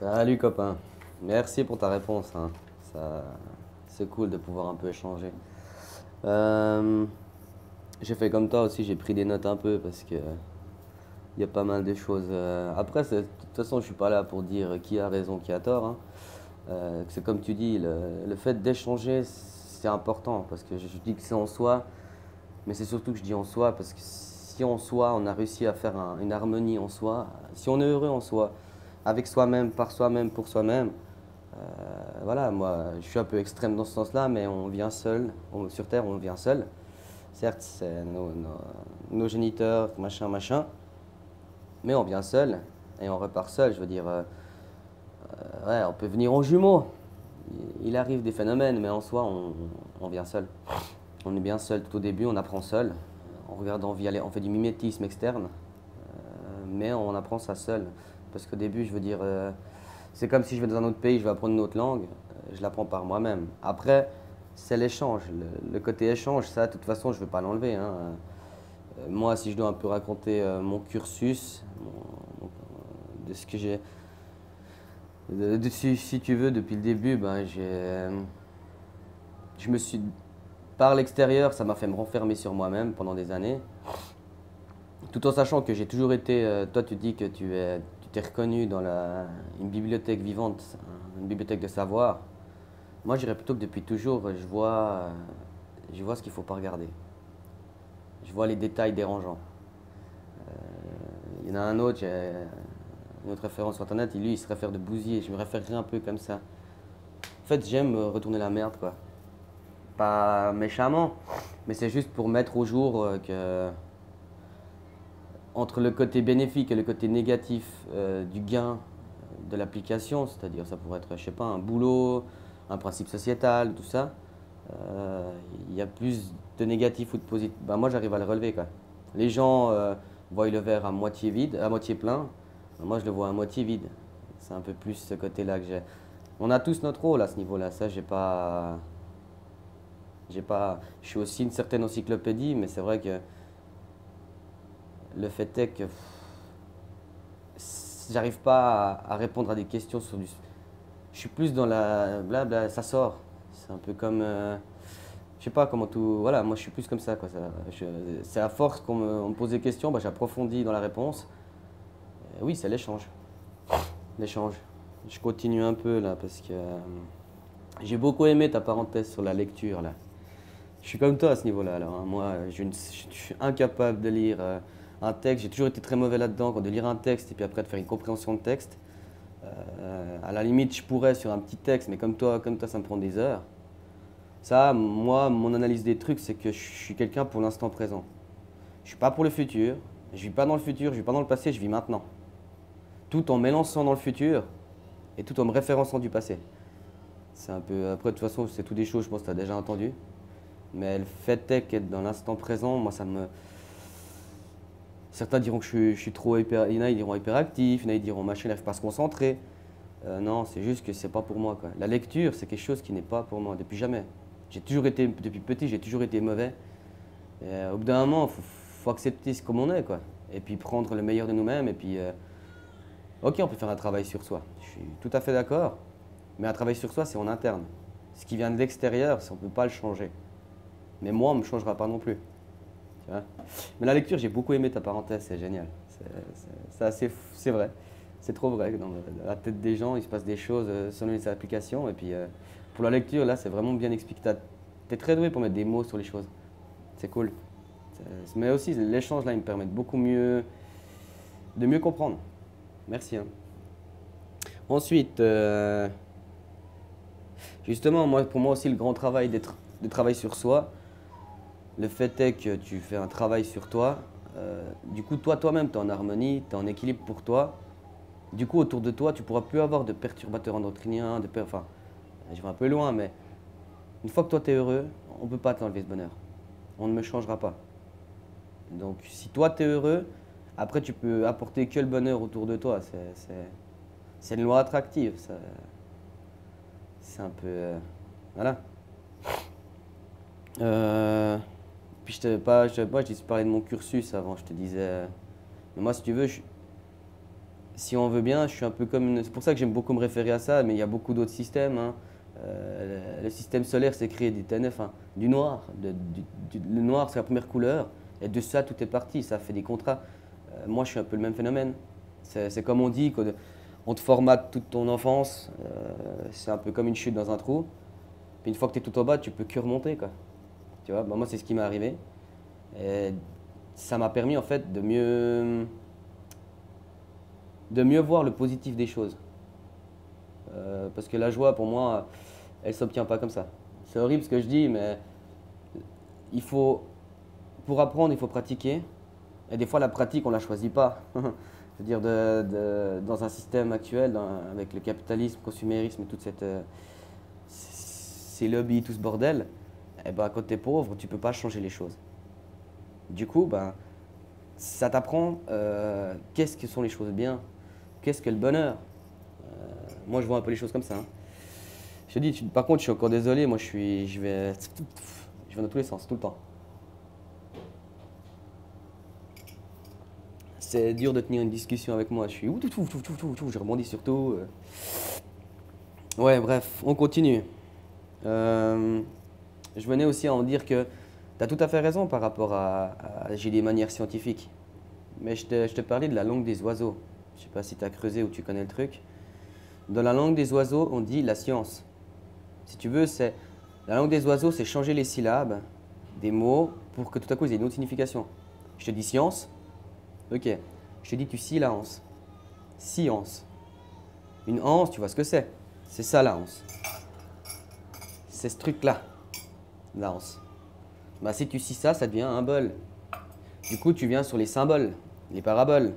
Salut copain, merci pour ta réponse, hein. Ça, c'est cool de pouvoir un peu échanger. Euh, j'ai fait comme toi aussi, j'ai pris des notes un peu parce que il y a pas mal de choses. Après, de toute façon, je suis pas là pour dire qui a raison, qui a tort, hein. C'est comme tu dis, le fait d'échanger, c'est important parce que je dis que c'est en soi, mais c'est surtout que je dis en soi parce que si en soi on a réussi à faire une harmonie en soi, si on est heureux en soi, avec soi-même, par soi-même, pour soi-même. Voilà, moi, je suis un peu extrême dans ce sens-là, mais on vient seul. Sur Terre, on vient seul. Certes, c'est nos géniteurs, machin, machin, mais on vient seul et on repart seul. Je veux dire, ouais, on peut venir en jumeaux. Il arrive des phénomènes, mais en soi, on vient seul. On est bien seul tout au début, on apprend seul. On regarde, on fait du mimétisme externe, mais on apprend ça seul. Parce qu'au début, je veux dire, c'est comme si je vais dans un autre pays, je vais apprendre une autre langue, je l'apprends par moi-même. Après, c'est l'échange. Le côté échange, ça, de toute façon, je ne vais pas l'enlever, hein. Moi, si je dois un peu raconter mon cursus, de ce que j'ai. Si tu veux, depuis le début, ben, je me suis. Par l'extérieur, ça m'a fait me renfermer sur moi-même pendant des années. Tout en sachant que j'ai toujours été. Toi, tu dis que tu t'es reconnu dans une bibliothèque vivante, une bibliothèque de savoir. Moi, je dirais plutôt que depuis toujours, je vois ce qu'il ne faut pas regarder. Je vois les détails dérangeants. Il y en a un autre, j'ai une autre référence sur internet, lui, il se réfère de Bousier. Je me référerais un peu comme ça. En fait, j'aime retourner la merde, quoi. Pas méchamment, mais c'est juste pour mettre au jour que entre le côté bénéfique et le côté négatif du gain de l'application, c'est-à-dire ça pourrait être, je sais pas, un boulot, un principe sociétal, tout ça, il y a plus de négatif ou de positif. Ben, moi, j'arrive à le relever, quoi. Les gens voient le verre à moitié vide, à moitié plein. Ben, moi, je le vois à moitié vide. C'est un peu plus ce côté-là que j'ai. On a tous notre rôle à ce niveau-là. Ça, j'ai pas. Je suis aussi une certaine encyclopédie, mais c'est vrai que le fait est que j'arrive pas à répondre à des questions sur du. Je suis plus dans la blabla, ça sort. C'est un peu comme. Je sais pas comment tout. Voilà, moi je suis plus comme ça, quoi. C'est à force on me pose des questions, bah, j'approfondis dans la réponse. Oui, c'est l'échange. L'échange. Je continue un peu là parce que j'ai beaucoup aimé ta parenthèse sur la lecture là. Je suis comme toi à ce niveau-là. Alors, hein. Moi, je suis incapable de lire un texte. J'ai toujours été très mauvais là-dedans, de lire un texte et puis après de faire une compréhension de texte. À la limite, je pourrais sur un petit texte, mais comme toi, ça me prend des heures. Ça, moi, mon analyse des trucs, c'est que je suis quelqu'un pour l'instant présent. Je suis pas pour le futur. Je vis pas dans le futur, je vis pas dans le passé, je vis maintenant. Tout en m'élançant dans le futur et tout en me référençant du passé. C'est un peu. Après, de toute façon, c'est tout des choses, je pense que tu as déjà entendu. Mais le fait est qu'être dans l'instant présent, moi, ça me. Certains diront que je suis trop hyper. Il y en a, ils diront hyperactif, il y en a, ils diront machin, il n'arrive pas à se concentrer. Non, c'est juste que c'est pas pour moi, quoi. La lecture, c'est quelque chose qui n'est pas pour moi, depuis jamais. Depuis petit, j'ai toujours été mauvais. Et, au bout d'un moment, faut accepter ce comme on est, quoi. Et puis prendre le meilleur de nous-mêmes, et puis. Ok, on peut faire un travail sur soi. Je suis tout à fait d'accord. Mais un travail sur soi, c'est en interne. Ce qui vient de l'extérieur, on ne peut pas le changer. Mais moi, on ne me changera pas non plus. Tu vois. Mais la lecture, j'ai beaucoup aimé ta parenthèse, c'est génial. C'est vrai. C'est trop vrai. Dans la tête des gens, il se passe des choses selon les applications. Et puis, pour la lecture, là, c'est vraiment bien expliqué. Tu es très doué pour mettre des mots sur les choses. C'est cool. Mais aussi, l'échange, là, il me permet de mieux comprendre. Merci, hein. Ensuite, justement, pour moi aussi, le grand travail de travail sur soi, le fait est que tu fais un travail sur toi. Du coup, toi-même, tu es en harmonie, tu es en équilibre pour toi. Du coup, autour de toi, tu pourras plus avoir de perturbateurs endocriniens, enfin, je vais un peu loin, mais une fois que toi, tu es heureux, on ne peut pas t'enlever ce bonheur. On ne me changera pas. Donc, si toi, tu es heureux, après, tu peux apporter que le bonheur autour de toi. C'est une loi attractive. C'est un peu. Voilà. Euh, Puis moi, je t'ai parlé de mon cursus avant. Je te disais. Mais moi, si tu veux, si on veut bien, je suis un peu comme. C'est pour ça que j'aime beaucoup me référer à ça, mais il y a beaucoup d'autres systèmes, hein. Le système solaire, c'est créé des TNF, hein, du noir. Le noir, c'est la première couleur. Et de ça, tout est parti. Ça fait des contrats. Moi, je suis un peu le même phénomène. C'est comme on dit, on te formate toute ton enfance. C'est un peu comme une chute dans un trou. Puis une fois que tu es tout au bas, tu peux que remonter, quoi. Tu vois, bah, moi, c'est ce qui m'est arrivé. Et ça m'a permis, en fait, de mieux voir le positif des choses. Parce que la joie, pour moi, elle ne s'obtient pas comme ça. C'est horrible ce que je dis, mais il faut, pour apprendre, il faut pratiquer. Et des fois, la pratique, on ne la choisit pas. Je veux dire, dans un système actuel, avec le capitalisme, le consumérisme et toute ces lobbies, tout ce bordel, eh ben, quand tu es pauvre, tu ne peux pas changer les choses. Du coup, ben, ça t'apprend qu'est-ce que sont les choses bien, qu'est-ce que le bonheur. Moi, je vois un peu les choses comme ça, hein. Je te dis, par contre, je suis encore désolé, moi, je vais dans tous les sens, tout le temps. C'est dur de tenir une discussion avec moi, je rebondis sur tout. Ouais, bref, on continue. Je venais aussi à en dire que tu as tout à fait raison par rapport à j'ai des manières scientifiques. Mais je te parlais de la langue des oiseaux. Je sais pas si tu as creusé ou tu connais le truc. Dans la langue des oiseaux, on dit la science. Si tu veux, la langue des oiseaux, c'est changer les syllabes des mots pour que tout à coup, ils aient une autre signification. Je te dis science, ok. Je te dis tu scies la anse. Science. Une anse, tu vois ce que c'est? C'est ça la anse. C'est ce truc-là, la anse. Bah, si tu scies ça, ça devient un bol. Du coup, tu viens sur les symboles, les paraboles.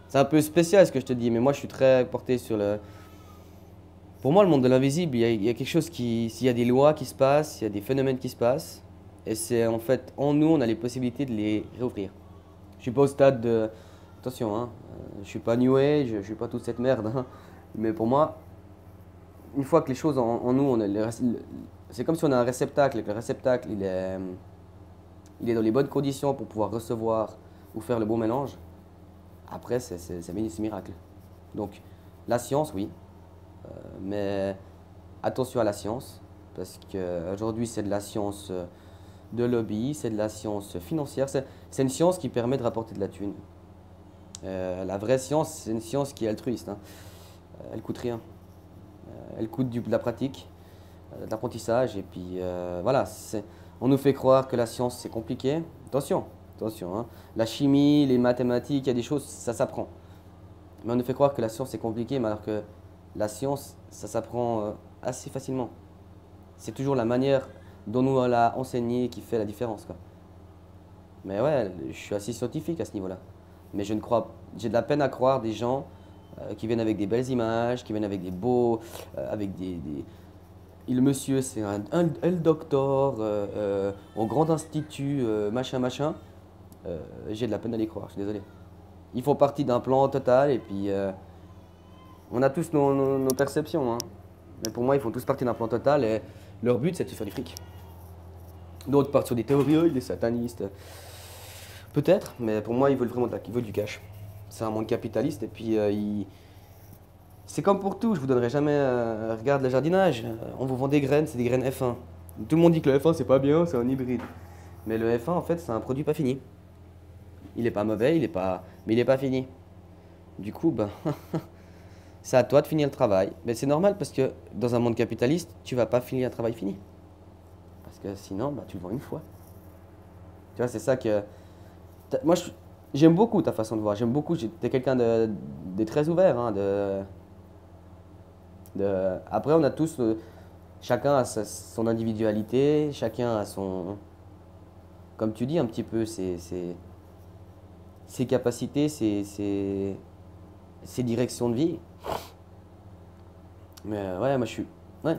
C'est un peu spécial ce que je te dis, mais moi, je suis très porté sur le... Pour moi, le monde de l'invisible, il y a quelque chose qui... S'il y a des lois qui se passent, il y a des phénomènes qui se passent, et c'est en fait, en nous, on a les possibilités de les réouvrir. Je suis pas au stade de... Attention, hein, je suis pas New Age, je suis pas toute cette merde, hein, mais pour moi, une fois que les choses en nous, c'est comme si on a un réceptacle, et que le réceptacle, il est dans les bonnes conditions pour pouvoir recevoir ou faire le bon mélange. Après, c'est miracle. Donc, la science, oui, mais attention à la science, parce qu'aujourd'hui, c'est de la science de lobby, c'est de la science financière, c'est une science qui permet de rapporter de la thune. La vraie science, c'est une science qui est altruiste, hein. Elle coûte rien. Elle coûte de la pratique, de l'apprentissage, et puis voilà, on nous fait croire que la science, c'est compliqué. Attention, attention, hein. La chimie, les mathématiques, il y a des choses, ça s'apprend. Mais on nous fait croire que la science, c'est compliqué, mais alors que la science, ça s'apprend assez facilement. C'est toujours la manière dont nous l'a enseigné qui fait la différence, quoi. Mais ouais, je suis assez scientifique à ce niveau-là. Mais j'ai de la peine à croire des gens qui viennent avec des belles images, qui viennent avec des beaux, avec le monsieur, c'est le docteur au grand institut, machin, machin. J'ai de la peine à les croire, je suis désolé. Ils font partie d'un plan total et puis on a tous nos perceptions, hein. Mais pour moi, ils font tous partie d'un plan total et leur but, c'est de se faire du fric. D'autres partent sur des théories, des satanistes. Peut-être, mais pour moi, ils veulent vraiment du cash. C'est un monde capitaliste et puis c'est comme pour tout, je vous donnerai jamais. Regarde le jardinage, on vous vend des graines, c'est des graines F1. Tout le monde dit que le F1 c'est pas bien, c'est un hybride. Mais le F1 en fait c'est un produit pas fini. Il est pas mauvais, mais il est pas fini. Du coup, ben, c'est à toi de finir le travail. Mais c'est normal parce que dans un monde capitaliste, tu vas pas finir un travail fini. Parce que sinon, ben, tu le vends une fois. Tu vois, c'est ça que. Moi, j'aime beaucoup ta façon de voir. J'aime beaucoup. T'es quelqu'un de très ouvert, hein, Après, on a tous, chacun a son individualité, chacun a son, comme tu dis, un petit peu ses capacités, ses directions de vie. Mais ouais, ouais,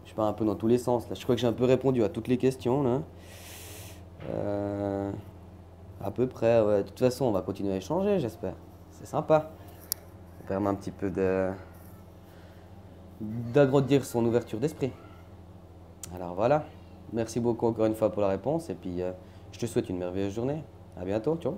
je pars un peu dans tous les sens là. Je crois que j'ai un peu répondu à toutes les questions là. À peu près, ouais. De toute façon, on va continuer à échanger, j'espère. C'est sympa. Ça permet un petit peu d'agrandir son ouverture d'esprit. Alors voilà, merci beaucoup encore une fois pour la réponse et puis je te souhaite une merveilleuse journée. À bientôt, ciao.